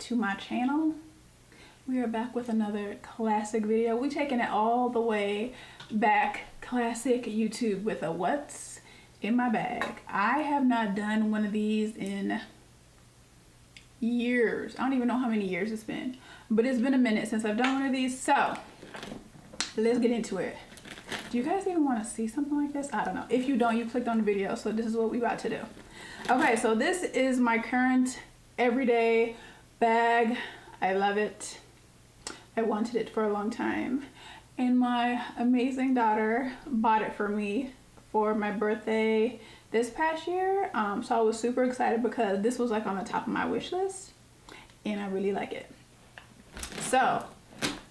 to my channel. We are back with another classic video. We're taking it all the way back, classic YouTube, with a what's in my bag. I have not done one of these in years. I don't even know how many years it's been, but it's been a minute since I've done one of these. So let's get into it. Do you guys even want to see something like this? I don't know. If you don't, you clicked on the video, so this is what we about to do. Okay, so this is my current everyday bag. I love it. I wanted it for a long time, and my amazing daughter bought it for me for my birthday this past year. So I was super excited because this was like on the top of my wish list, and I really like it. So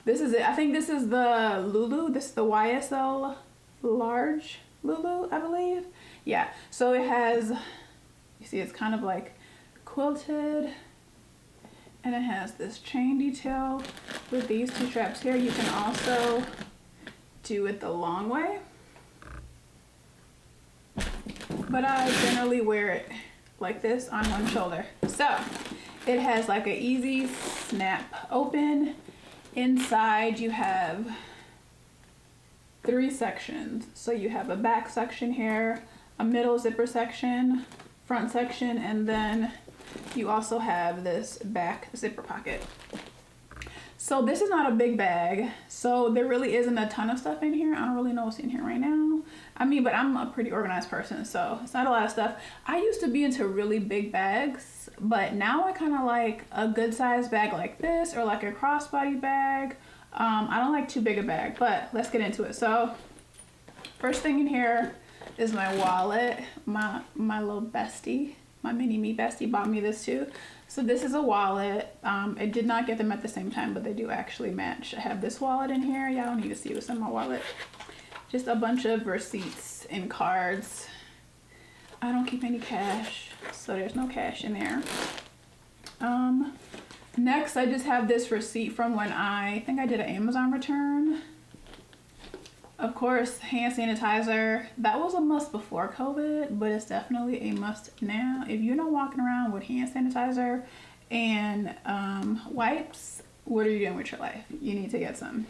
this is it. I think this is the Loulou. This is the YSL large Loulou, I believe. Yeah, so it has, you see, it's kind of like quilted, and it has this chain detail with these two straps here. You can also do it the long way, but I generally wear it like this on one shoulder. So it has like an easy snap open. Inside you have 3 sections. So you have a back section here, a middle zipper section, front section, and then you also have this back zipper pocket. So this is not a big bag, so there really isn't a ton of stuff in here. I don't really know what's in here right now. I mean, but I'm a pretty organized person, so it's not a lot of stuff. I used to be into really big bags, but now I kind of like a good sized bag like this, or like a crossbody bag. I don't like too big a bag, but let's get into it. So first thing in here is my wallet. My little bestie, my mini me bestie, bought me this too. So this is a wallet. I did not get them at the same time, but they do actually match. I have this wallet in here. Y'all don't need to see what's in my wallet. Just a bunch of receipts and cards. I don't keep any cash, so there's no cash in there. Next, I just have this receipt from when I think I did an Amazon return. Of course, hand sanitizer. That was a must before COVID, but it's definitely a must now. If you're not walking around with hand sanitizer and wipes, what are you doing with your life? You need to get some.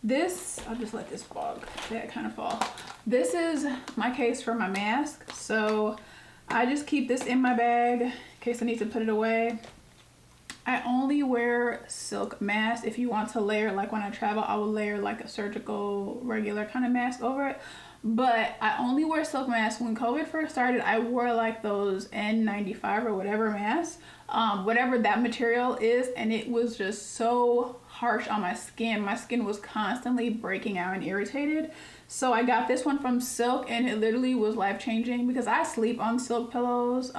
This, I'll just let this kind of fall. This is my case for my mask. So I just keep this in my bag in case I need to put it away. I only wear silk masks. If you want to layer, like when I travel, I will layer like a surgical regular kind of mask over it. But I only wear silk masks. When COVID first started, I wore like those N95 or whatever masks, whatever that material is, and it was just so harsh on my skin. My skin was constantly breaking out and irritated. So I got this one from Silk, and it literally was life-changing because I sleep on silk pillows.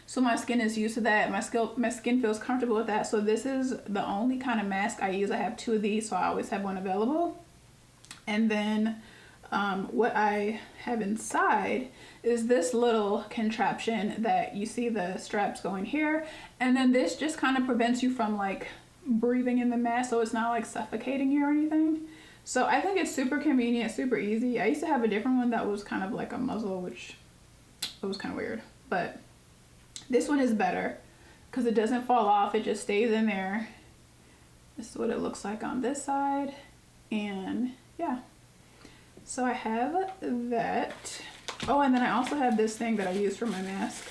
So my skin is used to that. My skin feels comfortable with that. So this is the only kind of mask I use. I have 2 of these, so I always have one available. And then what I have inside is this little contraption that you see the straps going here. And then this just kind of prevents you from like breathing in the mask, so it's not like suffocating you or anything. So I think it's super convenient, super easy. I used to have a different one that was kind of like a muzzle, which it was kind of weird, but this one is better because it doesn't fall off. It just stays in there. This is what it looks like on this side, and yeah. So I have that. Oh, and then I also have this thing that I use for my mask.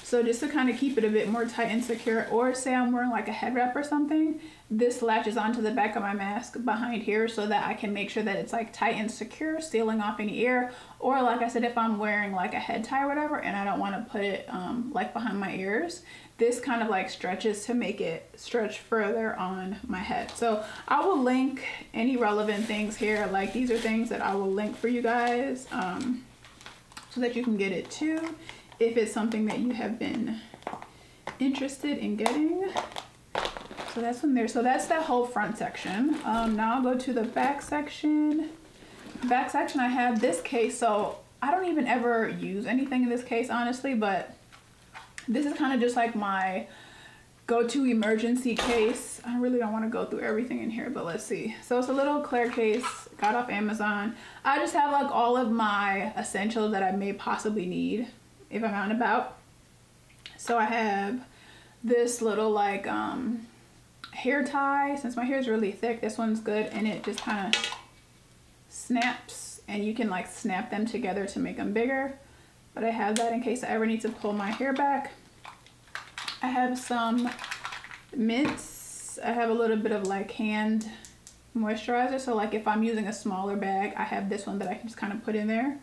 So just to kind of keep it a bit more tight and secure, or say I'm wearing like a head wrap or something, this latches onto the back of my mask behind here so that I can make sure that it's like tight and secure, sealing off any air. Or like I said, if I'm wearing like a head tie or whatever and I don't want to put it like behind my ears, this kind of like stretches to make it stretch further on my head. So I will link any relevant things here. Like these are things that I will link for you guys so that you can get it too, if it's something that you have been interested in getting. So that's in there. So that's that whole front section. Now I'll go to the back section. Back section, I have this case. So I don't even ever use anything in this case, honestly, but this is kind of just like my go-to emergency case. I really don't want to go through everything in here, but let's see. So it's a little clear case, got off Amazon. I just have like all of my essentials that I may possibly need if I'm out and about. So I have this little like hair tie. Since my hair is really thick, this one's good, and it just kind of snaps, and you can like snap them together to make them bigger. But I have that in case I ever need to pull my hair back. I have some mints. I have a little bit of like hand moisturizer, so like if I'm using a smaller bag, I have this one that I can just kind of put in there.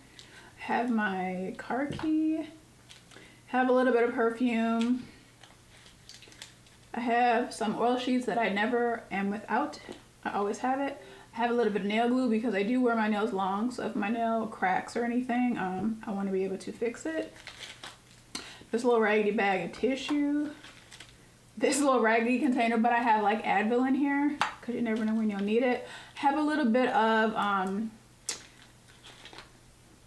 I have my car key. Have a little bit of perfume. I have some oil sheets that I never am without. I always have it. I have a little bit of nail glue because I do wear my nails long, so if my nail cracks or anything, I want to be able to fix it. This little raggedy bag of tissue. This little raggedy container, but I have like Advil in here because you never know when you'll need it. I have a little bit of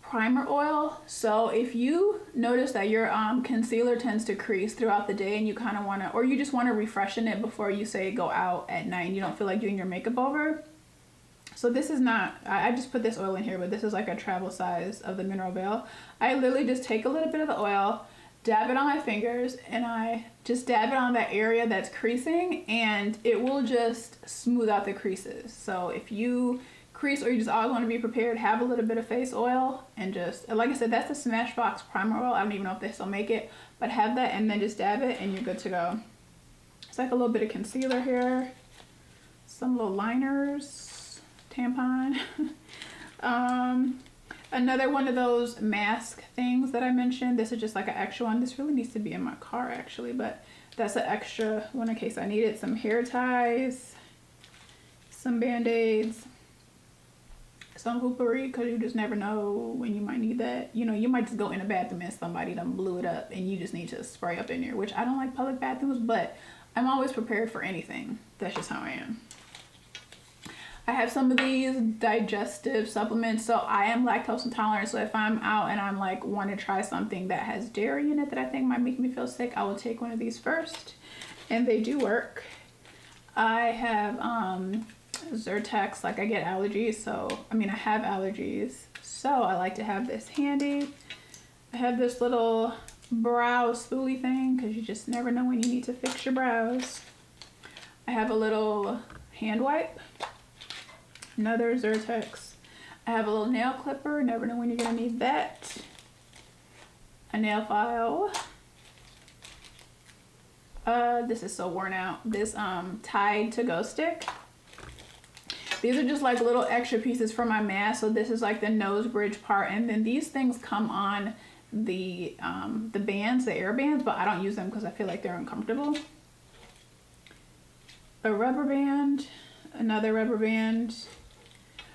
primer oil. So if you notice that your concealer tends to crease throughout the day and you kind of want to, or you just want to refreshen it before you say go out at night and you don't feel like doing your makeup over. So this is not, I just put this oil in here, but this is like a travel size of the mineral veil. I literally just take a little bit of the oil, dab it on my fingers, and I just dab it on that area that's creasing, and it will just smooth out the creases. So if you crease or you just always want to be prepared, have a little bit of face oil, and just, like I said, that's the Smashbox primer oil. I don't even know if they still make it, but have that and then just dab it and you're good to go. It's like a little bit of concealer here, some little liners, tampon. Another one of those mask things that I mentioned. This is just like an extra one. This really needs to be in my car actually, but that's an extra one in case I need it. Some hair ties, some band-aids, some hoopery, because you just never know when you might need that. You know, you might just go in a bathroom and somebody done blew it up and you just need to spray up in there, which I don't like public bathrooms, but I'm always prepared for anything. That's just how I am. I have some of these digestive supplements. So I am lactose intolerant. So if I'm out and I'm like want to try something that has dairy in it that I think might make me feel sick, I will take one of these first. And they do work. I have Zyrtex, like I get allergies. So, I mean, I have allergies. So I like to have this handy. I have this little brow spoolie thing because you just never know when you need to fix your brows. I have a little hand wipe. Another Zyrtex. I have a little nail clipper. Never know when you're gonna need that. A nail file. This is so worn out. This Tide to go stick. These are just like little extra pieces for my mask. So this is like the nose bridge part, and then these things come on the bands, the air bands, but I don't use them because I feel like they're uncomfortable. A rubber band, another rubber band,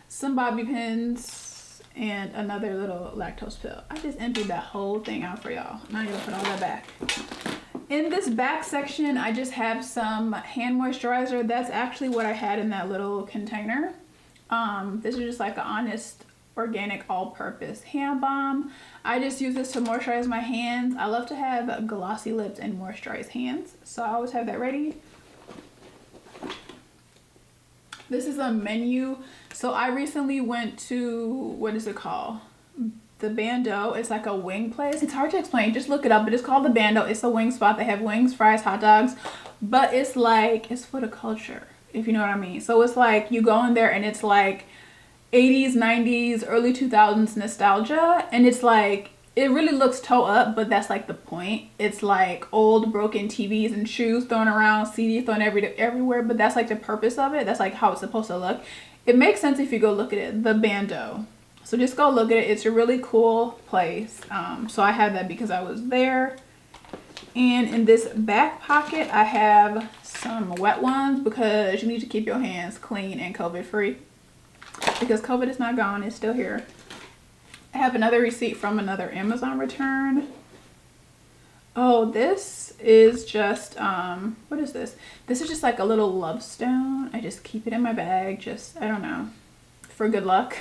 some bobby pins, and another little lactose pill. I just emptied that whole thing out for y'all. Now I'm gonna put all that back. In this back section, I just have some hand moisturizer. That's actually what I had in that little container. This is just like an Honest Organic all-purpose hand balm. I just use this to moisturize my hands. I love to have glossy lips and moisturized hands, so I always have that ready. This is a menu. So I recently went to, what is it called? The Bando. It's like a wing place. It's hard to explain. Just look it up. But it's called the Bando. It's a wing spot. They have wings, fries, hot dogs. But it's like, it's for the culture, if you know what I mean. So it's like you go in there and it's like 80s, 90s, early 2000s nostalgia. And it's like, it really looks toe up, but that's like the point. It's like old broken TVs and shoes thrown around, CDs thrown everywhere, but that's like the purpose of it. That's like how it's supposed to look. It makes sense if you go look at it, the Bando. So just go look at it. It's a really cool place. So I have that because I was there. And in this back pocket, I have some wet ones because you need to keep your hands clean and COVID free. Because COVID is not gone, it's still here. I have another receipt from another Amazon return. Oh, this is just, what is this? This is just like a little love stone. I just keep it in my bag, just, I don't know, for good luck,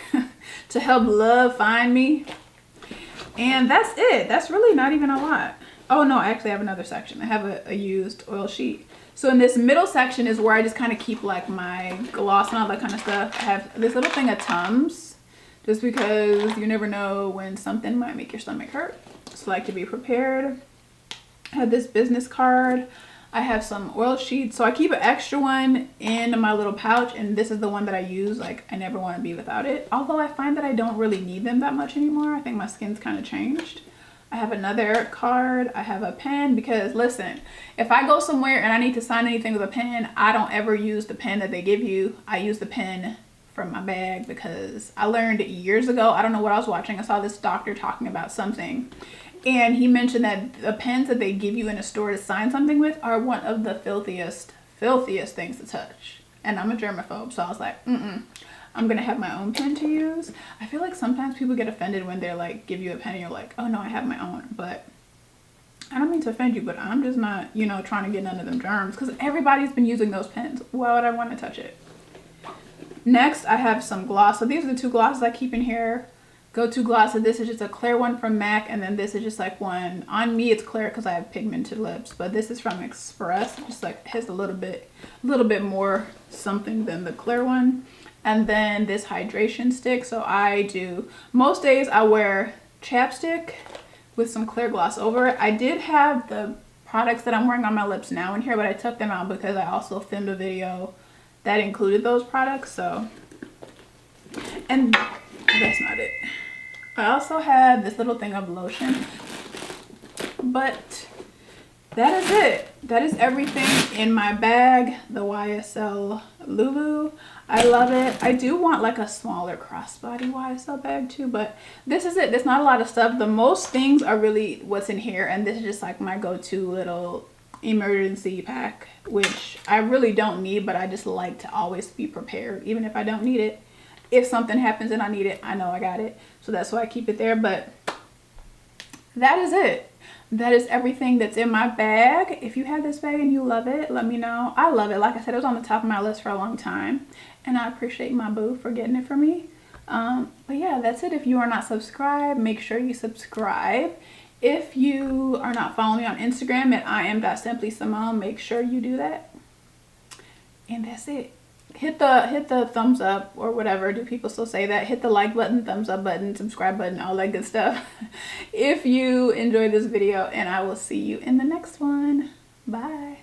to help love find me. And that's it. That's really not even a lot. Oh no, I actually have another section. I have a used oil sheet. So in this middle section is where I just kind of keep like my gloss and all that kind of stuff. I have this little thing of Tums, just because you never know when something might make your stomach hurt. So I like to be prepared. I have this business card. I have some oil sheets. So I keep an extra one in my little pouch, and this is the one that I use. Like, I never want to be without it. Although I find that I don't really need them that much anymore. I think my skin's kind of changed. I have another card. I have a pen because, listen, if I go somewhere and I need to sign anything with a pen, I don't ever use the pen that they give you. I use the pen from my bag because I learned years ago. I don't know what I was watching. I saw this doctor talking about something, and he mentioned that the pens that they give you in a store to sign something with are one of the filthiest things to touch. And I'm a germaphobe, so I was like, I'm gonna have my own pen to use. I feel like sometimes people get offended when they're like, give you a pen and you're like, oh no, I have my own. But I don't mean to offend you, but I'm just not, you know, trying to get none of them germs because everybody's been using those pens. Why would I want to touch it? Next, I have some gloss. So these are the two glosses I keep in here. Go-to gloss. So this is just a clear one from MAC, and then this is just like one. On me, it's clear because I have pigmented lips, but this is from Express. Just like has a little bit more something than the clear one. And then this hydration stick. So I do, most days I wear chapstick with some clear gloss over it. I did have the products that I'm wearing on my lips now in here, but I took them out because I also filmed a video that included those products. So, and that's not it. I also have this little thing of lotion, but that is it. That is everything in my bag, the YSL Loulou. I love it. I do want like a smaller crossbody YSL bag too, but this is it. There's not a lot of stuff. The most things are really what's in here, and this is just like my go-to little emergency pack, which I really don't need, but I just like to always be prepared, even if I don't need it. If something happens and I need it, I know I got it. So that's why I keep it there. But that is it. That is everything that's in my bag. If you have this bag and you love it, let me know. I love it. Like I said, it was on the top of my list for a long time, and I appreciate my boo for getting it for me. But yeah, that's it. If you are not subscribed, make sure you subscribe. If you are not following me on Instagram at iam.simplysimone, make sure you do that. And that's it. Hit the thumbs up or whatever. Do people still say that? Hit the like button, thumbs up button, subscribe button, all that good stuff. If you enjoyed this video, and I will see you in the next one. Bye.